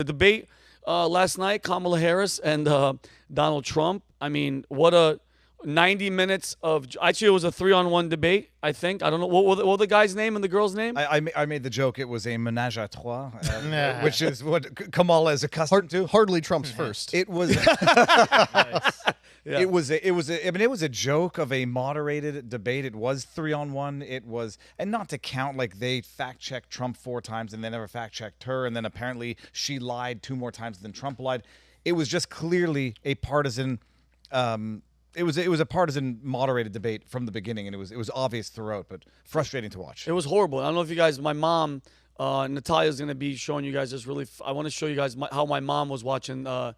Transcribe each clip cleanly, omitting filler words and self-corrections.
debate last night, Kamala Harris and Donald Trump. I mean, what a 90 minutes of – actually, it was a 3-on-1 debate, I think. I don't know. What was the guy's name and the girl's name? I made the joke. It was a menage a trois, which is what Kamala is accustomed to. Hardly Trump's first. It was It was a joke of a moderated debate. It was 3-on-1. It was, and not to count, like, they fact-checked Trump 4 times and they never fact-checked her, and then apparently she lied 2 more times than Trump lied. It was just clearly a partisan it was a partisan moderated debate from the beginning, and it was obvious throughout, but frustrating to watch. It was horrible. I don't know if you guys, my mom, Natalia's going to be showing you guys this I want to show you guys how my mom was watching the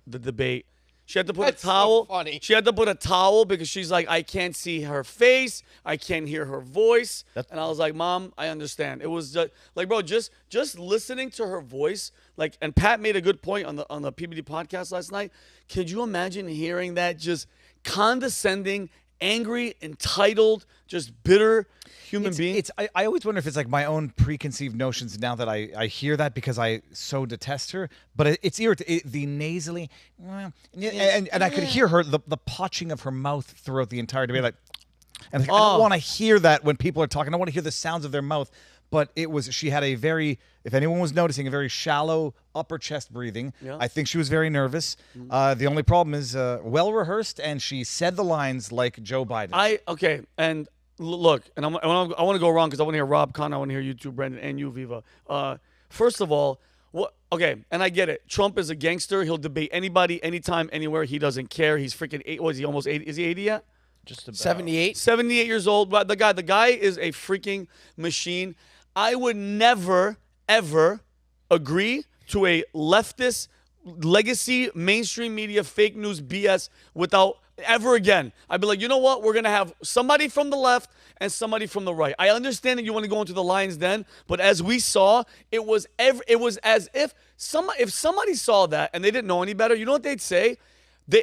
debate. She had to put a towel. So funny. She had to put a towel because she's like, I can't see her face. I can't hear her voice. And I was like, Mom, I understand. It was just, like, bro, just listening to her voice. Like, and Pat made a good point on the PBD podcast last night. Could you imagine hearing that just condescending, angry, entitled, just bitter human being? I always wonder if it's like my own preconceived notions now that I hear that because I so detest her. But it's irritating. The nasally, and I could hear her the potching of her mouth throughout the entire debate. Like, and I don't want to hear that when people are talking. I want to hear the sounds of their mouth. But she had a very, if anyone was noticing, a very shallow upper chest breathing. Yeah. I think she was very nervous. The only problem is well rehearsed, and she said the lines like Joe Biden. Okay, and look, and I want to go wrong because I want to hear Rob Conn, I want to hear you too, Brendan, and you, Viva. First of all, okay, and I get it. Trump is a gangster. He'll debate anybody, anytime, anywhere. He doesn't care. He's freaking 8. What is he, almost 80? Is he 80 yet? Just about 78. 78 years old. But the guy is a freaking machine. I would never, ever agree to a leftist legacy mainstream media fake news BS without ever again. I'd be like, you know what? We're going to have somebody from the left and somebody from the right. I understand that you want to go into the lion's den, but as we saw, it was as if somebody saw that and they didn't know any better. You know what they'd say?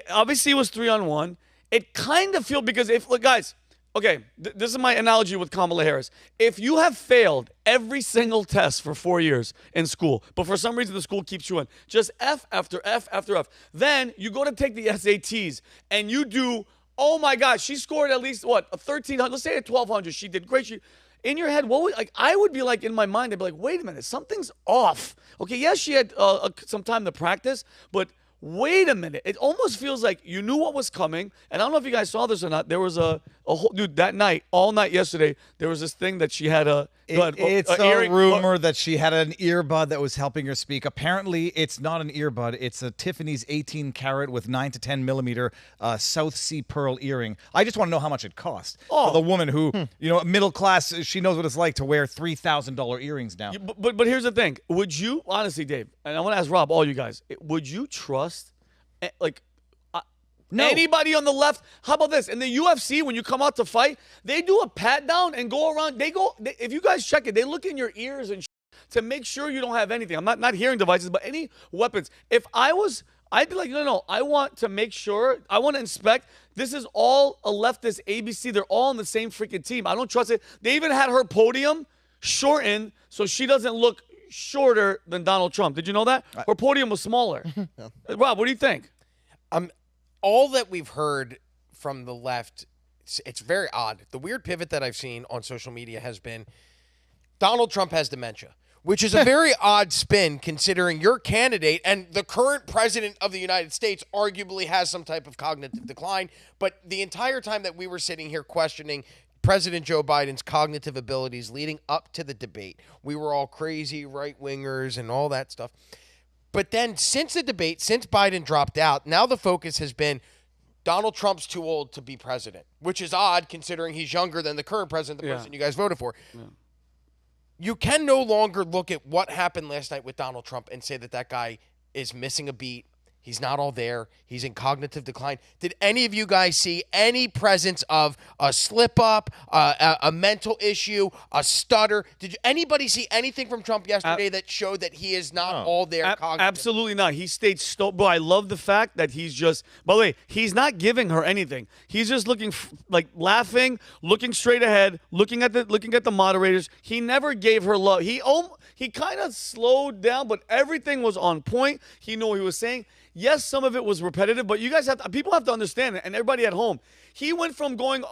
Obviously it was 3-on-1. It kind of feels, because look, guys, okay, this is my analogy with Kamala Harris. If you have failed every single test for 4 years in school, but for some reason the school keeps you in, just F after F after F, then you go to take the SATs and you do, oh my gosh, she scored at least, a 1,300, let's say a 1,200. She did great. In your head, I would be like, in my mind, I'd be like, wait a minute, something's off. Okay, yes, she had some time to practice, but wait a minute. It almost feels like you knew what was coming. And I don't know if you guys saw this or not. There was a whole, dude, that night, all night yesterday, there was this thing that she had it's a rumor that she had an earbud that was helping her speak. Apparently, it's not an earbud. It's a Tiffany's 18 karat with 9 to 10 millimeter South Sea pearl earring. I just want to know how much it cost. For the woman who, middle class, she knows what it's like to wear $3,000 earrings now. But here's the thing. Would you, honestly, Dave, and I want to ask Rob, all you guys, would you trust, no. Anybody on the left? How about this? In the UFC, when you come out to fight, they do a pat down and go around. If you guys check it, they look in your ears and to make sure you don't have anything. I'm not hearing devices, but any weapons. If I'd be like, no, I want to make sure. I want to inspect. This is all a leftist ABC. They're all on the same freaking team. I don't trust it. They even had her podium shortened so she doesn't look shorter than Donald Trump. Did you know that? Her podium was smaller. Rob, what do you think? All that we've heard from the left, it's very odd. The weird pivot that I've seen on social media has been Donald Trump has dementia, which is a very odd spin considering your candidate and the current president of the United States arguably has some type of cognitive decline. But the entire time that we were sitting here questioning President Joe Biden's cognitive abilities leading up to the debate, we were all crazy right-wingers and all that stuff. But then since the debate, since Biden dropped out, now the focus has been Donald Trump's too old to be president, which is odd considering he's younger than the current president, the person you guys voted for. Yeah. You can no longer look at what happened last night with Donald Trump and say that guy is missing a beat. He's not all there. He's in cognitive decline. Did any of you guys see any presence of a slip up, a mental issue, a stutter? Did anybody see anything from Trump yesterday that showed that he is not all there cognitively? Absolutely not. He stayed Bro, I love the fact that he's just, by the way, he's not giving her anything. He's just looking like laughing, looking straight ahead, looking at the moderators. He never gave her love. He kind of slowed down, but everything was on point. He knew what he was saying. Yes, some of it was repetitive, but people have to understand it, and everybody at home. He went from going,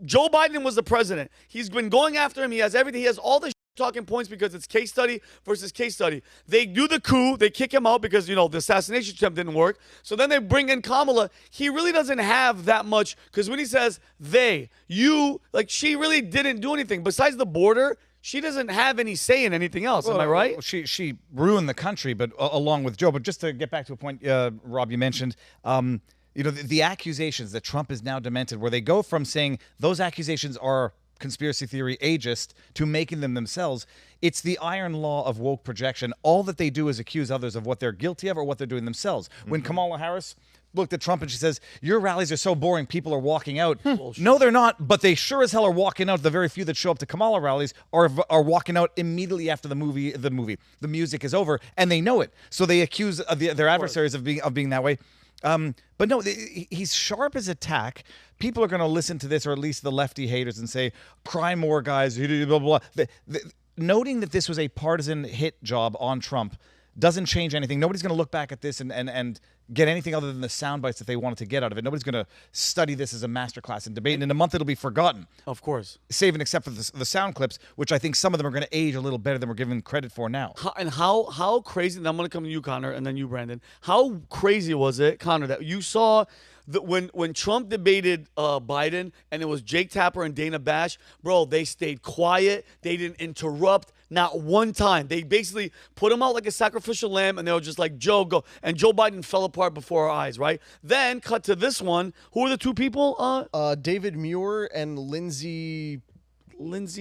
Joe Biden was the president. He's been going after him. He has everything. He has all the talking points because it's case study versus case study. They do the coup. They kick him out because, the assassination attempt didn't work. So then they bring in Kamala. He really doesn't have that much because when he says she really didn't do anything. Besides the border, she doesn't have any say in anything else. Am I right? She ruined the country, but along with Joe. But just to get back to a point, Rob, you mentioned, the accusations that Trump is now demented, where they go from saying those accusations are conspiracy theory ageist to making them themselves. It's the iron law of woke projection. All that they do is accuse others of what they're guilty of or what they're doing themselves. When Kamala Harris looked at Trump and she says, your rallies are so boring, people are walking out. No, they're not, but they sure as hell are walking out. The very few that show up to Kamala rallies are walking out immediately after the music is over, and they know it. So they accuse their adversaries of being that way. But no, he's sharp as a tack. People are going to listen to this, or at least the lefty haters, and say, cry more, guys, blah, blah, blah. Noting that this was a partisan hit job on Trump doesn't change anything. Nobody's going to look back at this and get anything other than the sound bites that they wanted to get out of it. Nobody's going to study this as a masterclass in debate, and in a month it'll be forgotten. Of course. Save and except for the sound clips, which I think some of them are going to age a little better than we're given credit for now. How crazy, and I'm going to come to you, Connor, and then you, Brandon. How crazy was it, Connor, that you saw that when Trump debated Biden and it was Jake Tapper and Dana Bash, bro, they stayed quiet. They didn't interrupt. Not one time. They basically put him out like a sacrificial lamb, and they were just like, Joe, go. And Joe Biden fell apart before our eyes, right? Then cut to this one. Who are the two people? David Muir and Lindsay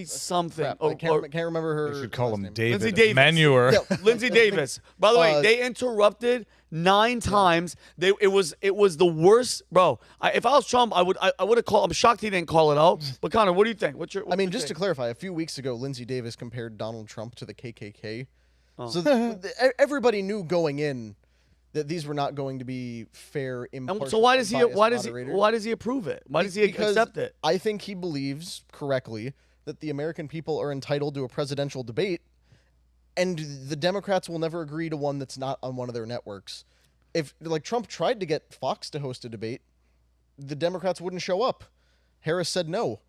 something. I can't remember her. We should call him name. David Lindsay Davis. Manure. Yeah. Lindsay Davis. By the way, they interrupted 9 times. It was the worst, bro. If I was Trump, I would have called. I'm shocked he didn't call it out. But Connor, what do you think? Just to clarify, a few weeks ago, Lindsay Davis compared Donald Trump to the KKK. Oh. So everybody knew going in that these were not going to be fair, impartial. So why does he moderators. approve it? Why does he accept it? I think he believes correctly that the American people are entitled to a presidential debate, and the Democrats will never agree to one that's not on one of their networks. If Trump tried to get Fox to host a debate, the Democrats wouldn't show up. Harris said no.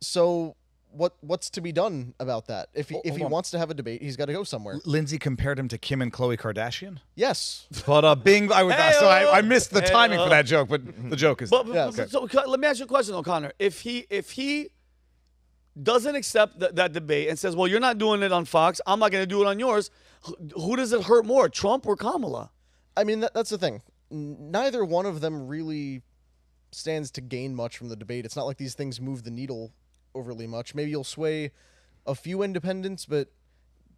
So what's to be done about that? If he wants to have a debate, he's got to go somewhere. Lindsay compared him to Kim and Khloe Kardashian. Yes. But Bing, I missed the timing for that joke, but the joke is. So let me ask you a question, O'Connor. If he doesn't accept that debate and says, well, you're not doing it on Fox, I'm not going to do it on yours, who does it hurt more, Trump or Kamala? I mean, that's the thing. Neither one of them really stands to gain much from the debate. It's not like these things move the needle overly much. Maybe you'll sway a few independents, but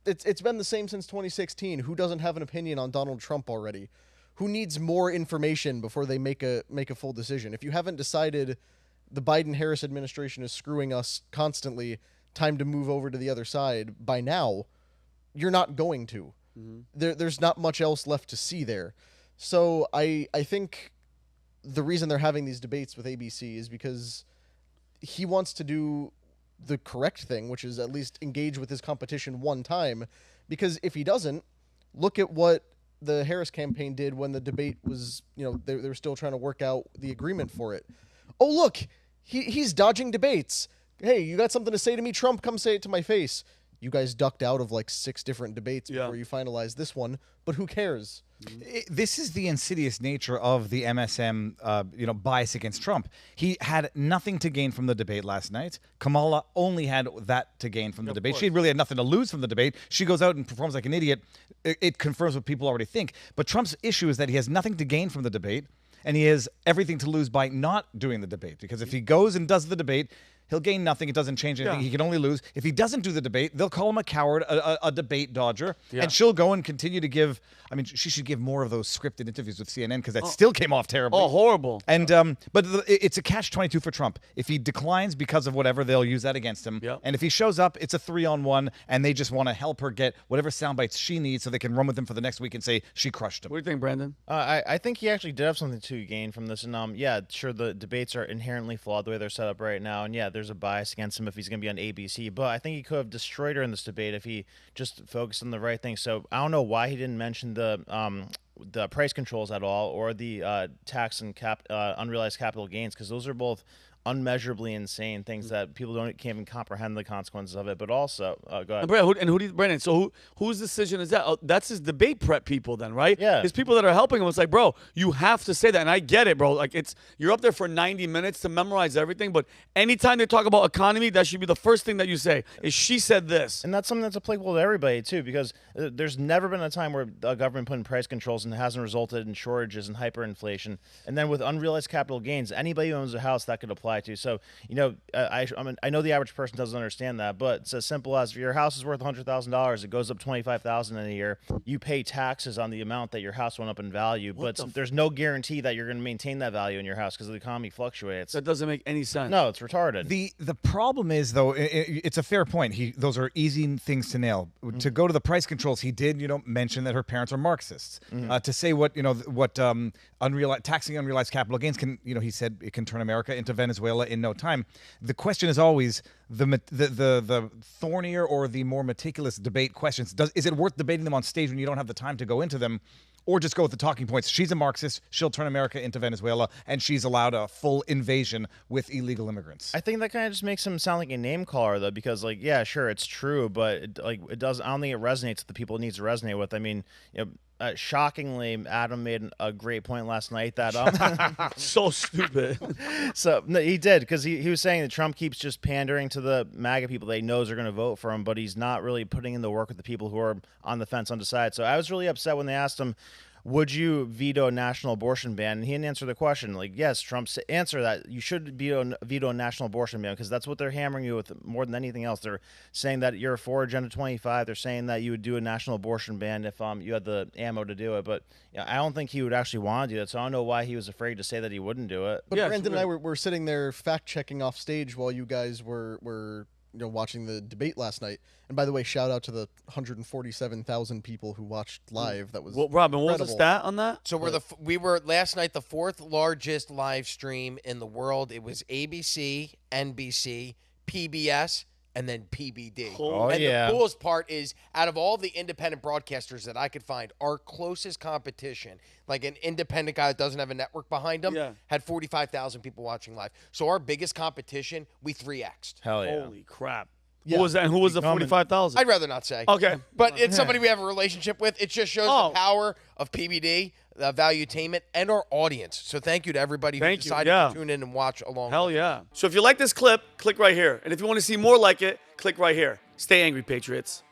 it's been the same since 2016. Who doesn't have an opinion on Donald Trump already? Who needs more information before they make a full decision? If you haven't decided the Biden-Harris administration is screwing us constantly, time to move over to the other side by now, you're not going to. Mm-hmm. There's not much else left to see there. So I think the reason they're having these debates with ABC is because he wants to do the correct thing, which is at least engage with his competition one time. Because if he doesn't, look at what the Harris campaign did when the debate was, they were still trying to work out the agreement for it. Oh, look, he's dodging debates. Hey, you got something to say to me, Trump? Come say it to my face. You guys ducked out of 6 different debates before you finalized this one, but who cares? This is the insidious nature of the MSM, bias against Trump. He had nothing to gain from the debate last night. Kamala only had that to gain from the debate. She really had nothing to lose from the debate. She goes out and performs like an idiot. It confirms what people already think. But Trump's issue is that he has nothing to gain from the debate, and he has everything to lose by not doing the debate. Because if he goes and does the debate, He'll gain nothing. It doesn't change anything. He can only lose. If he doesn't do the debate, they'll call him a coward, a debate dodger, and she'll go and continue to give. I mean, she should give more of those scripted interviews with CNN because that still came off terribly. Oh, horrible. And but it's a catch-22 for Trump. If he declines because of whatever, they'll use that against him. Yep. And if he shows up, it's a 3-on-1, and they just want to help her get whatever sound bites she needs so they can run with him for the next week and say she crushed him. What do you think, Brandon? I think he actually did have something to gain from this. And yeah, sure, the debates are inherently flawed the way they're set up right now. And yeah, there's a bias against him if he's going to be on ABC. But I think he could have destroyed her in this debate if he just focused on the right thing. So I don't know why he didn't mention the price controls at all, or the tax and unrealized capital gains, because those are both unmeasurably insane things that people can't even comprehend the consequences of it. But also, go ahead. Brandon, so whose decision is that? Oh, that's his debate prep people then, right? Yeah. His people that are helping him. It's like, bro, you have to say that. And I get it, bro. Like, you're up there for 90 minutes to memorize everything. But anytime they talk about economy, that should be the first thing that you say is she said this. And that's something that's applicable to everybody, too, because there's never been a time where the government put in price controls and it hasn't resulted in shortages and hyperinflation. And then with unrealized capital gains, anybody who owns a house, that could apply to. So, I know the average person doesn't understand that, but it's as simple as if your house is worth $100,000, it goes up $25,000 in a year. You pay taxes on the amount that your house went up in value, but there's no guarantee that you're going to maintain that value in your house because the economy fluctuates. That doesn't make any sense. No, it's retarded. The problem is, though, it's a fair point. Those are easy things to nail. To go to the price controls, he did, mention that her parents are Marxists. To say taxing unrealized capital gains can, he said it can turn America into Venezuela in no time. The question is always the thornier or the more meticulous debate questions. Is it worth debating them on stage when you don't have the time to go into them? Or just go with the talking points. She's a Marxist. She'll turn America into Venezuela, and she's allowed a full invasion with illegal immigrants. I think that kind of just makes him sound like a name caller, though, because, yeah, sure, it's true, but it does. I don't think it resonates with the people it needs to resonate with. I mean, shockingly, Adam made a great point last night that so stupid. So no, he did, because he was saying that Trump keeps just pandering to the MAGA people that he knows are going to vote for him, but he's not really putting in the work with the people who are on the fence, undecided. So I was really upset when they asked him, would you veto a national abortion ban? And he didn't answer the question. Yes, Trump's answer that you should veto a national abortion ban, because that's what they're hammering you with more than anything else. They're saying that you're for Agenda 25. They're saying that you would do a national abortion ban if you had the ammo to do it. But I don't think he would actually want to do that. So I don't know why he was afraid to say that he wouldn't do it. But Brandon and I were sitting there fact-checking off stage while you guys were watching the debate last night. And by the way, shout out to the 147,000 people who watched live. That was Robin, what was the incredible. stat on that? So we were last night the fourth largest live stream in the world. It was ABC, NBC, PBS, and then PBD. Oh, and yeah. the coolest part is, out of all the independent broadcasters that I could find, our closest competition, like an independent guy that doesn't have a network behind him, had 45,000 people watching live. So our biggest competition, we 3x'd. Hell yeah. Holy crap. Yeah. Who was that? And who was the 45,000? I'd rather not say. Okay. But it's somebody we have a relationship with. It just shows the power of PBD, Valuetainment, and our audience. So thank you to everybody who decided to tune in and watch along. Hell yeah. So if you like this clip, click right here. And if you want to see more like it, click right here. Stay angry, Patriots.